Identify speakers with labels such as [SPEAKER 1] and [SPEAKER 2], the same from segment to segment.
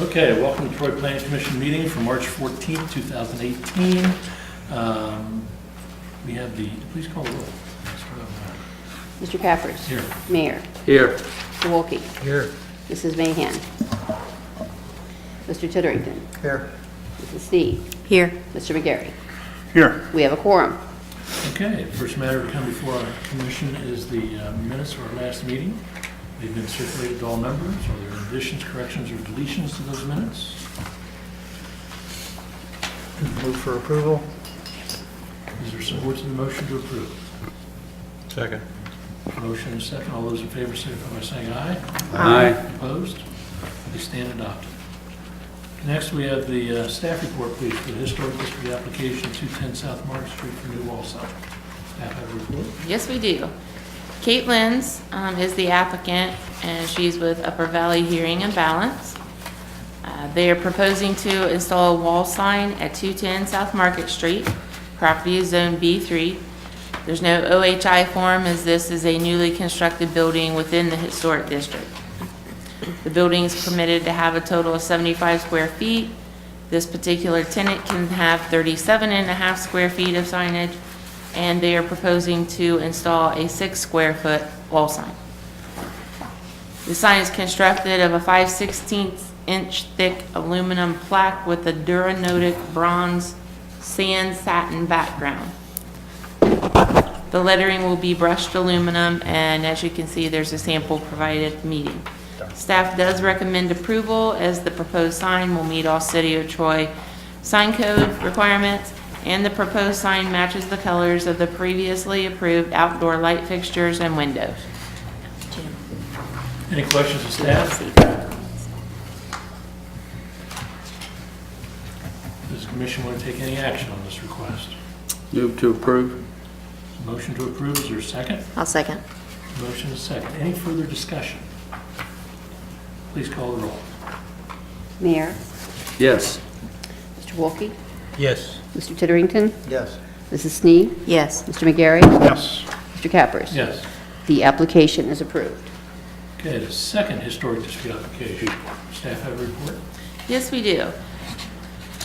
[SPEAKER 1] Okay, welcome to Troy Planning Commission meeting for March 14th, 2018. We have please call the roll.
[SPEAKER 2] Mr. Cappers.
[SPEAKER 1] Here.
[SPEAKER 2] Mayor.
[SPEAKER 3] Here.
[SPEAKER 2] Mr. Wolke.
[SPEAKER 3] Here.
[SPEAKER 2] Mrs. Mahan. Mr. Titterington.
[SPEAKER 3] Here.
[SPEAKER 2] Mrs. Sneed. Here. Mr. McGarry.
[SPEAKER 3] Here.
[SPEAKER 2] We have a quorum.
[SPEAKER 1] Okay, first matter to come before our commission is the minutes of our last meeting. They've been circulated to all members. Are there additions, corrections, or deletions to those minutes?
[SPEAKER 3] Move for approval.
[SPEAKER 1] Is there support to the motion to approve?
[SPEAKER 3] Second.
[SPEAKER 1] Motion and second. All those in favor signify by saying aye.
[SPEAKER 3] Aye.
[SPEAKER 1] Opposed? They stand adopted. Next, we have the staff report, please, for the Historic District application 210 South Market Street for new wall sign. Staff have a report?
[SPEAKER 4] Yes, we do. Kate Lenz is the applicant, and she's with Upper Valley Hearing and Balance. They are proposing to install a wall sign at 210 South Market Street. Property is Zone B3. There's no OHI form, as this is a newly constructed building within the Historic District. The building is permitted to have a total of 75 square feet. This particular tenant can have 37 and a half square feet of signage, and they are proposing to install a 6 square foot wall sign. The sign is constructed of a 5/16 inch thick aluminum plaque with a Duranotic bronze sand satin background. The lettering will be brushed aluminum, and as you can see, there's a sample provided at the meeting. Staff does recommend approval, as the proposed sign will meet all City of Troy sign code requirements, and the proposed sign matches the colors of the previously approved outdoor light fixtures and windows.
[SPEAKER 1] Any questions of staff? Does the commission want to take any action on this request?
[SPEAKER 3] Move to approve.
[SPEAKER 1] Motion to approve, is there a second?
[SPEAKER 2] I'll second.
[SPEAKER 1] Motion is second. Any further discussion? Please call the roll.
[SPEAKER 2] Mayor.
[SPEAKER 3] Yes.
[SPEAKER 2] Mr. Wolke.
[SPEAKER 3] Yes.
[SPEAKER 2] Mr. Titterington.
[SPEAKER 3] Yes.
[SPEAKER 2] Mrs. Sneed. Yes. Mr. McGarry.
[SPEAKER 3] Yes.
[SPEAKER 2] Mr. Cappers.
[SPEAKER 1] Yes.
[SPEAKER 2] The application is approved.
[SPEAKER 1] Okay, the second Historic District application. Staff have a report?
[SPEAKER 4] Yes, we do.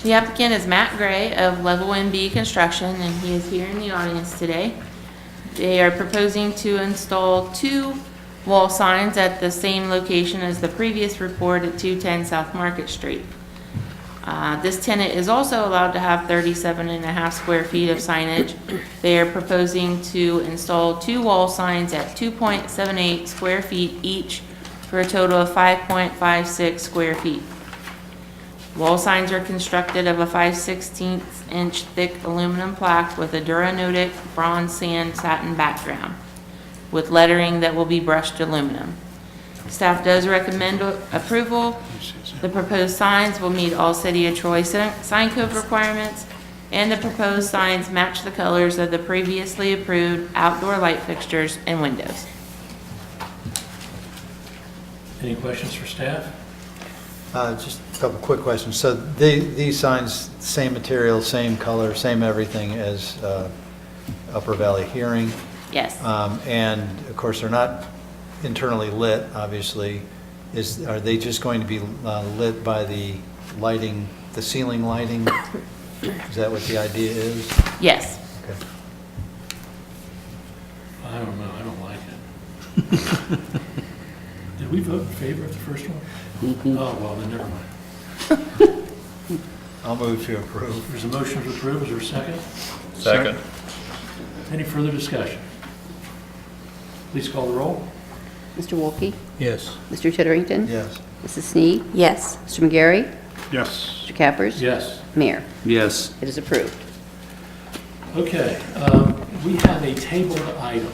[SPEAKER 4] The applicant is Matt Gray of Level MB Construction, and he is here in the audience today. They are proposing to install 2 wall signs at the same location as the previous report at 210 South Market Street. This tenant is also allowed to have 37 and a half square feet of signage. They are proposing to install 2 wall signs at 2.78 square feet each for a total of 5.56 square feet. Wall signs are constructed of a 5/16 inch thick aluminum plaque with a Duranotic bronze sand satin background, with lettering that will be brushed aluminum. Staff does recommend approval. The proposed signs will meet all City of Troy sign code requirements, and the proposed signs match the colors of the previously approved outdoor light fixtures and windows.
[SPEAKER 1] Any questions for staff?
[SPEAKER 5] Just a couple quick questions. So these signs, same material, same color, same everything as Upper Valley Hearing.
[SPEAKER 4] Yes.
[SPEAKER 5] And of course, they're not internally lit, obviously. Are they just going to be lit by the lighting, the ceiling lighting? Is that what the idea is?
[SPEAKER 4] Yes.
[SPEAKER 5] Okay.
[SPEAKER 1] I don't know, I don't like it. Did we vote in favor of the first one? Oh, well, then never mind.
[SPEAKER 5] I'll move to approve.
[SPEAKER 1] There's a motion to approve, is there a second?
[SPEAKER 3] Second.
[SPEAKER 1] Any further discussion? Please call the roll.
[SPEAKER 2] Mr. Wolke.
[SPEAKER 3] Yes.
[SPEAKER 2] Mr. Titterington.
[SPEAKER 5] Yes.
[SPEAKER 2] Mrs. Sneed. Yes. Mr. McGarry.
[SPEAKER 3] Yes.
[SPEAKER 2] Mr. Cappers.
[SPEAKER 1] Yes.
[SPEAKER 2] Mayor.
[SPEAKER 3] Yes.
[SPEAKER 2] It is approved.
[SPEAKER 1] Okay, we have a tabled item.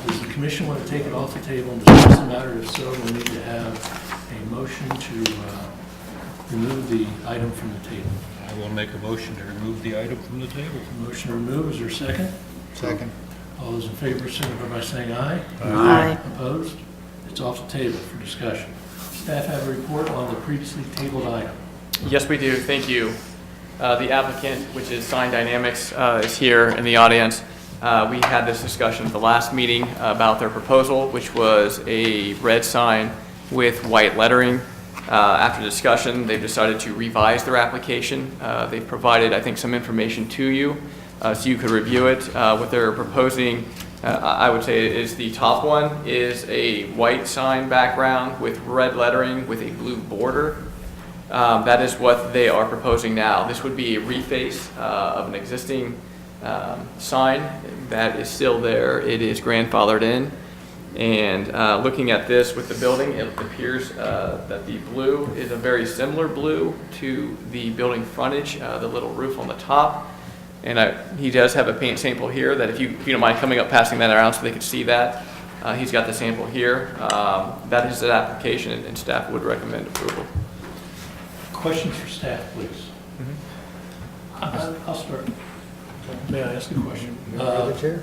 [SPEAKER 1] Does the commission want to take it off the table and discuss the matter? If so, we need to have a motion to remove the item from the table.
[SPEAKER 6] I will make a motion to remove the item from the table.
[SPEAKER 1] Motion to remove, is there a second?
[SPEAKER 5] Second.
[SPEAKER 1] All those in favor signify by saying aye.
[SPEAKER 2] Aye.
[SPEAKER 1] Opposed? It's off the table for discussion. Staff have a report on the previously tabled item.
[SPEAKER 7] Yes, we do. Thank you. The applicant, which is Sign Dynamics, is here in the audience. We had this discussion at the last meeting about their proposal, which was a red sign with white lettering. After discussion, they've decided to revise their application. They've provided, I think, some information to you so you could review it. What they're proposing, I would say, is the top one is a white sign background with red lettering with a blue border. That is what they are proposing now. This would be a reface of an existing sign that is still there. It is grandfathered in. And looking at this with the building, it appears that the blue is a very similar blue to the building frontage, the little roof on the top. And he does have a paint sample here that if you don't mind coming up, passing that around so they can see that. He's got the sample here. That is an application, and staff would recommend approval.
[SPEAKER 1] Questions for staff, please? I'll start. May I ask a question?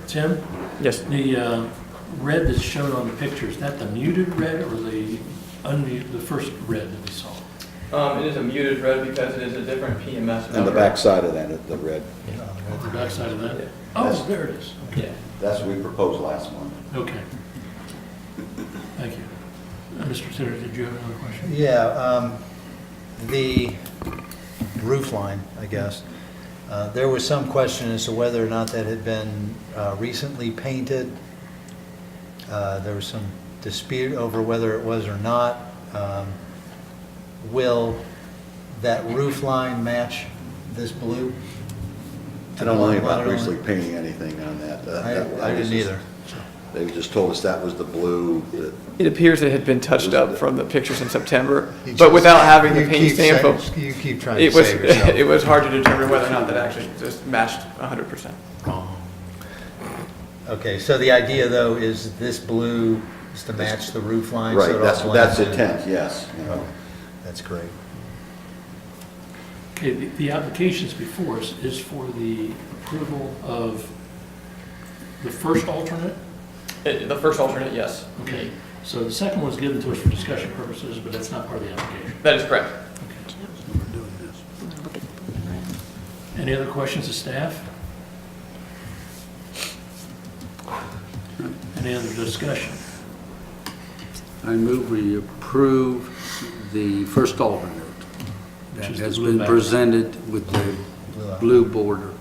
[SPEAKER 1] Tim,
[SPEAKER 7] Yes.
[SPEAKER 1] the red that's shown on the picture, is that the muted red or the unmuted, the first red that we saw?
[SPEAKER 7] It is a muted red because it is a different PMS number.
[SPEAKER 8] And the back side of that, the red.
[SPEAKER 1] The backside of that?
[SPEAKER 7] Yeah.
[SPEAKER 1] Oh, there it is. Okay.
[SPEAKER 7] Yeah.
[SPEAKER 8] That's what we proposed last month.
[SPEAKER 1] Okay. Thank you. Mr. Titter, did you have another question?
[SPEAKER 5] Yeah, the roof line, I guess. There was some question as to whether or not that had been recently painted. There was some dispute over whether it was or not. Will that roof line match this blue?
[SPEAKER 8] I don't know anything about recently painting anything on that.
[SPEAKER 5] I didn't either.
[SPEAKER 8] They just told us that was the blue. that-
[SPEAKER 7] It appears it had been touched up from the pictures in September,
[SPEAKER 5] You
[SPEAKER 7] but
[SPEAKER 5] just-
[SPEAKER 7] without having the
[SPEAKER 5] you
[SPEAKER 7] paint
[SPEAKER 5] keep
[SPEAKER 7] sample,
[SPEAKER 5] saying- You keep trying to
[SPEAKER 7] it was,
[SPEAKER 5] save yourself.
[SPEAKER 7] it was hard to determine whether or not that actually just matched 100%.
[SPEAKER 5] Okay, so the idea though is this blue is to match the roof line? so
[SPEAKER 8] Right,
[SPEAKER 5] it all
[SPEAKER 8] that's
[SPEAKER 5] blends
[SPEAKER 8] the
[SPEAKER 5] in?
[SPEAKER 8] intent, yes. you know.
[SPEAKER 5] That's great.
[SPEAKER 1] Okay, the applications before us is for the approval of the first alternate?
[SPEAKER 7] The first alternate, yes.
[SPEAKER 1] Okay, so the second one's given to us for discussion purposes, but that's not part of the application.
[SPEAKER 7] That is correct.
[SPEAKER 1] Any other questions of staff? Any other discussion?
[SPEAKER 9] I move we approve the first alternate
[SPEAKER 1] Which
[SPEAKER 9] that
[SPEAKER 1] is the
[SPEAKER 9] has
[SPEAKER 1] blue
[SPEAKER 9] been
[SPEAKER 1] back.
[SPEAKER 9] presented with the blue border.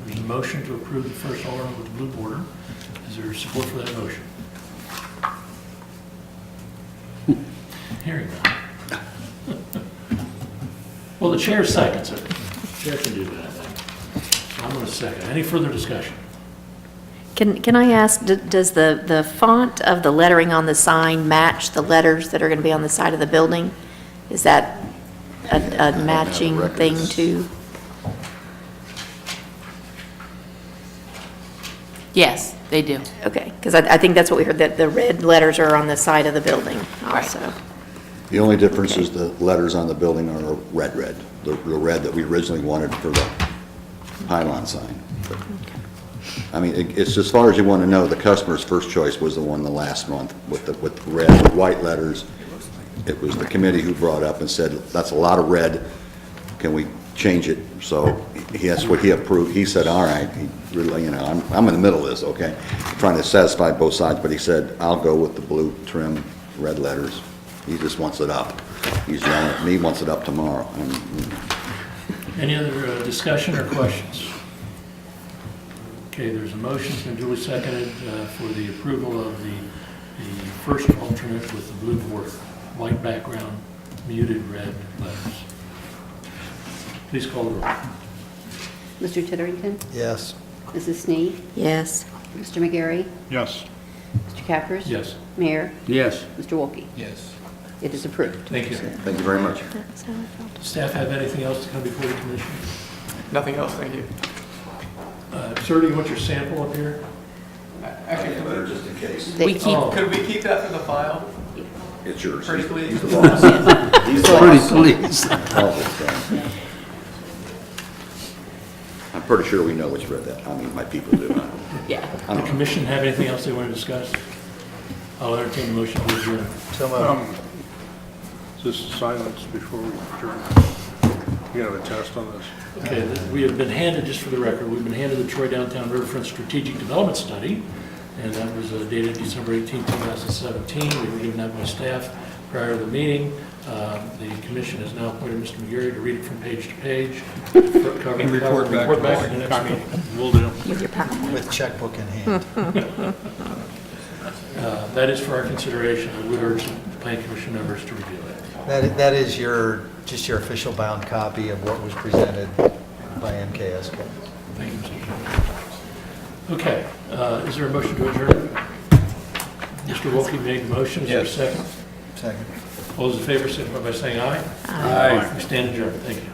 [SPEAKER 1] There's a motion to approve the first alternate with the blue border. Is there support for that motion? Hearing none. Well, the chair seconds it. The chair can do that, I think. I'm going to second. Any further discussion?
[SPEAKER 2] Can I ask, does the font of the lettering on the sign match the letters that are going to be on the side of the building? Is that a matching thing too?
[SPEAKER 4] Yes, they do.
[SPEAKER 2] Okay, because I think that's what we heard, that the red letters are on the side of the building also.
[SPEAKER 8] The only difference is the letters on the building are red, the red that we originally wanted for the pylon sign. But, I mean, it's as far as you want to know, the customer's first choice was the one the last month with the red, white letters. It was the committee who brought up and said, that's a lot of red, can we change it? So that's what he approved. He said, all right, he really, you know, I'm in the middle of this, okay? Trying to satisfy both sides, but he said, I'll go with the blue trim, red letters. He just wants it up. He's yelling at me, wants it up tomorrow.
[SPEAKER 1] Any other discussion or questions? Okay, there's a motion, it's been duly seconded for the approval of the first alternate with the blue border, white background, muted red letters. Please call the roll.
[SPEAKER 2] Mr. Titterington?
[SPEAKER 5] Yes.
[SPEAKER 2] Mrs. Snead?
[SPEAKER 4] Yes.
[SPEAKER 2] Mr. McGarry?
[SPEAKER 6] Yes.
[SPEAKER 2] Mr. Cappers?
[SPEAKER 1] Yes.
[SPEAKER 2] Mayor?
[SPEAKER 9] Yes.
[SPEAKER 2] Mr. Wolke?
[SPEAKER 6] Yes.
[SPEAKER 2] It is approved.
[SPEAKER 1] Thank you.
[SPEAKER 8] Thank you very much.
[SPEAKER 1] Does staff have anything else to come before the commission?
[SPEAKER 7] Nothing else, thank you.
[SPEAKER 1] Sir, do you want your sample up here?
[SPEAKER 7] Actually,
[SPEAKER 8] Better just in case.
[SPEAKER 4] We keep,
[SPEAKER 1] Oh.
[SPEAKER 7] could we keep that for the file?
[SPEAKER 8] It's yours.
[SPEAKER 7] Pretty please.
[SPEAKER 8] He's the boss. He's the
[SPEAKER 9] Pretty
[SPEAKER 8] boss.
[SPEAKER 9] please.
[SPEAKER 8] All this thing. I'm pretty sure we know which read that. I mean, my people do.
[SPEAKER 4] yeah.
[SPEAKER 8] I
[SPEAKER 1] The
[SPEAKER 8] don't know.
[SPEAKER 1] commission have anything else they want to discuss? I'll entertain a motion to adjourn.
[SPEAKER 5] So
[SPEAKER 6] Just silence before we adjourn. You have a test on this?
[SPEAKER 1] Okay, we have been handed, just for the record, we've been handed the Troy Downtown Riverfront Strategic Development Study, and that was dated December 18, 2017. We were given that by staff prior to the meeting. The commission has now appointed Mr. McGarry to read it from page to page. Report back at the next meeting.
[SPEAKER 6] Will do.
[SPEAKER 2] With your PowerPoint.
[SPEAKER 5] With checkbook in hand.
[SPEAKER 1] That is for our consideration. I would urge the planning commission members to review it.
[SPEAKER 5] That is just your official bound copy of what was presented by MKSK.
[SPEAKER 1] Thank you, Mr. Chairman. Okay, is there a motion to adjourn? Mr. Wolke made the motion, is there a second?
[SPEAKER 5] Second.
[SPEAKER 1] All those in favor, signify by saying aye.
[SPEAKER 2] Aye.
[SPEAKER 1] We stand adjourned, thank you.